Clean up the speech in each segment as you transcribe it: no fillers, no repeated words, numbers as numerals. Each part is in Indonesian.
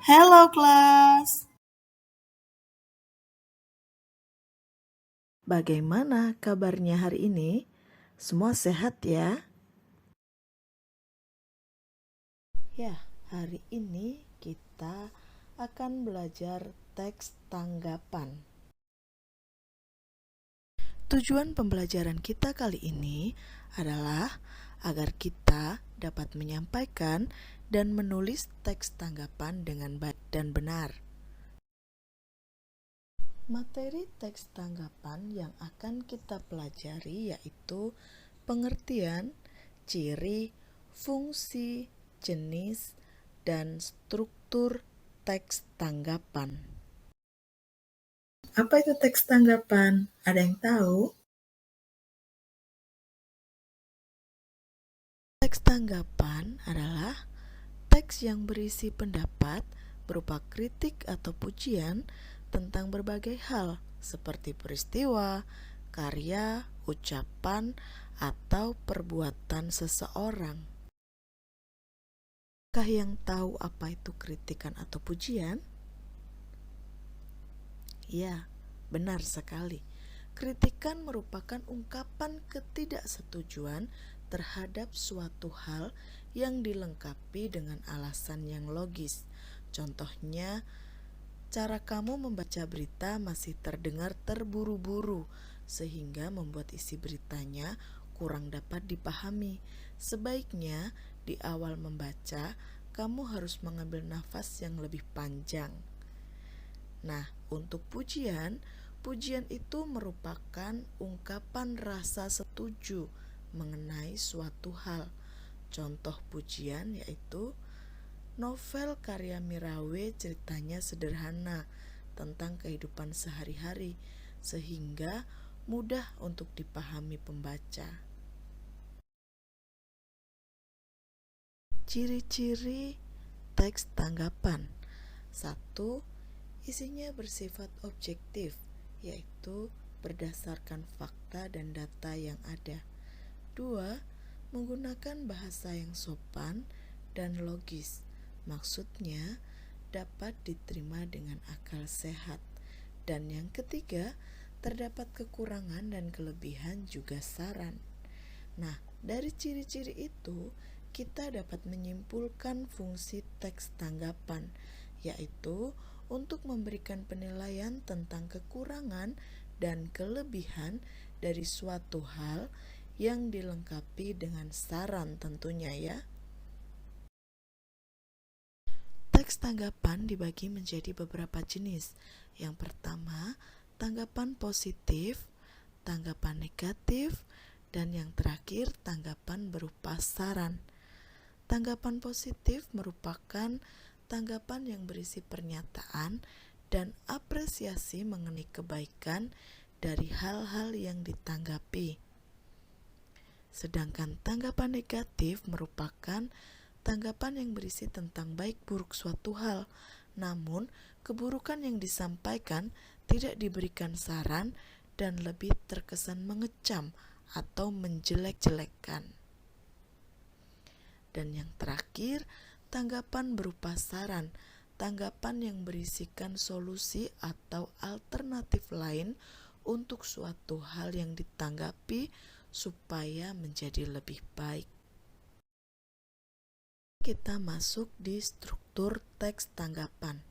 Halo kelas, bagaimana kabarnya hari ini? Semua sehat ya? Ya, hari ini kita akan belajar teks tanggapan. Tujuan pembelajaran kita kali ini adalah agar kita dapat menyampaikan dan menulis teks tanggapan dengan baik dan benar. Materi teks tanggapan yang akan kita pelajari yaitu pengertian, ciri, fungsi, jenis, dan struktur teks tanggapan. Apa itu teks tanggapan? Ada yang tahu? Teks tanggapan adalah teks yang berisi pendapat berupa kritik atau pujian tentang berbagai hal seperti peristiwa, karya, ucapan, atau perbuatan seseorang. Apakah yang tahu apa itu kritikan atau pujian? Ya, benar sekali. Kritikan merupakan ungkapan ketidaksetujuan terhadap suatu hal yang dilengkapi dengan alasan yang logis. Contohnya, cara kamu membaca berita masih terdengar terburu-buru, sehingga membuat isi beritanya kurang dapat dipahami. Sebaiknya, di awal membaca, kamu harus mengambil nafas yang lebih panjang. Nah, untuk pujian, pujian itu merupakan ungkapan rasa setuju mengenai suatu hal. Contoh pujian yaitu novel karya Mirawe ceritanya sederhana tentang kehidupan sehari-hari sehingga mudah untuk dipahami pembaca. Ciri-ciri teks tanggapan. 1. Isinya bersifat objektif, yaitu berdasarkan fakta dan data yang ada. 2. Menggunakan bahasa yang sopan dan logis. Maksudnya dapat diterima dengan akal sehat. Dan yang ketiga, terdapat kekurangan dan kelebihan juga saran. Nah, dari ciri-ciri itu, kita dapat menyimpulkan fungsi teks tanggapan, yaitu untuk memberikan penilaian tentang kekurangan dan kelebihan dari suatu hal yang dilengkapi dengan saran tentunya ya. Teks tanggapan dibagi menjadi beberapa jenis. Yang pertama, tanggapan positif, tanggapan negatif, dan yang terakhir tanggapan berupa saran. Tanggapan positif merupakan tanggapan yang berisi pernyataan dan apresiasi mengenai kebaikan dari hal-hal yang ditanggapi. Sedangkan tanggapan negatif merupakan tanggapan yang berisi tentang baik buruk suatu hal, namun keburukan yang disampaikan tidak diberikan saran dan lebih terkesan mengecam atau menjelek-jelekkan. Dan yang terakhir, tanggapan berupa saran, tanggapan yang berisikan solusi atau alternatif lain untuk suatu hal yang ditanggapi supaya menjadi lebih baik. Kita masuk di struktur teks tanggapan.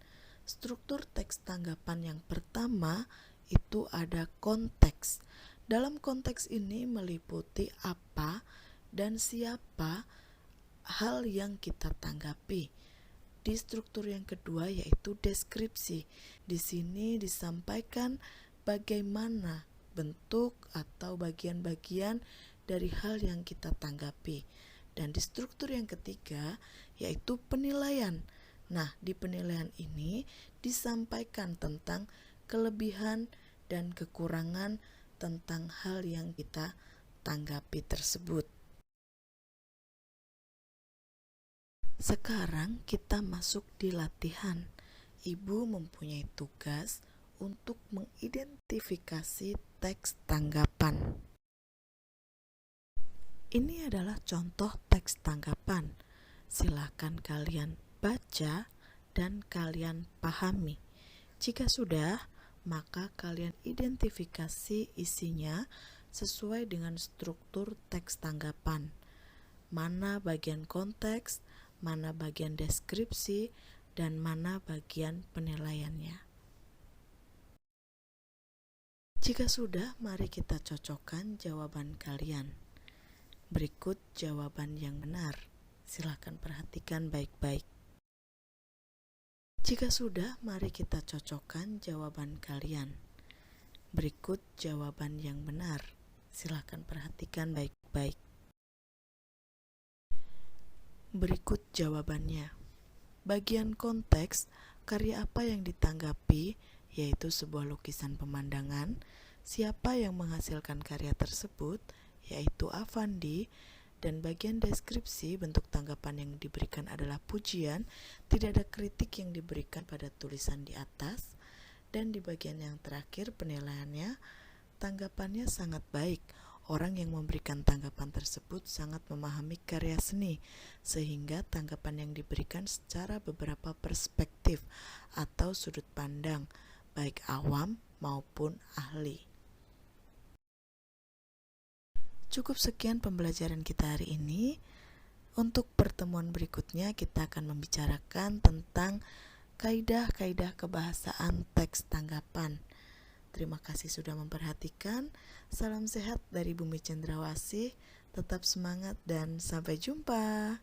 Struktur teks tanggapan yang pertama itu ada konteks. Dalam konteks ini meliputi apa dan siapa hal yang kita tanggapi. Di struktur yang kedua yaitu deskripsi. Di sini disampaikan bagaimana bentuk atau bagian-bagian dari hal yang kita tanggapi. Dan di struktur yang ketiga yaitu penilaian. Nah, di penilaian ini disampaikan tentang kelebihan dan kekurangan tentang hal yang kita tanggapi tersebut. Sekarang kita masuk di latihan. Ibu mempunyai tugas untuk mengidentifikasi teks tanggapan. Ini adalah contoh teks tanggapan. Silakan kalian baca dan kalian pahami. Jika sudah, maka kalian identifikasi isinya sesuai dengan struktur teks tanggapan. Mana bagian konteks, mana bagian deskripsi, dan mana bagian penilaiannya. Jika sudah, mari kita cocokkan jawaban kalian. Berikut jawaban yang benar. Silakan perhatikan baik-baik. Jika sudah, mari kita cocokkan jawaban kalian. Berikut jawaban yang benar. Silakan perhatikan baik-baik. Berikut jawabannya. Bagian konteks, karya apa yang ditanggapi, yaitu sebuah lukisan pemandangan. Siapa yang menghasilkan karya tersebut, yaitu Avandi. Dan bagian deskripsi, bentuk tanggapan yang diberikan adalah pujian, tidak ada kritik yang diberikan pada tulisan di atas. Dan di bagian yang terakhir, penilaiannya, tanggapannya sangat baik. Orang yang memberikan tanggapan tersebut sangat memahami karya seni, sehingga tanggapan yang diberikan secara beberapa perspektif atau sudut pandang, baik awam maupun ahli. Cukup sekian pembelajaran kita hari ini. Untuk pertemuan berikutnya kita akan membicarakan tentang kaidah-kaidah kebahasaan teks tanggapan. Terima kasih sudah memperhatikan. Salam sehat dari Bumi Cendrawasih. Tetap semangat dan sampai jumpa.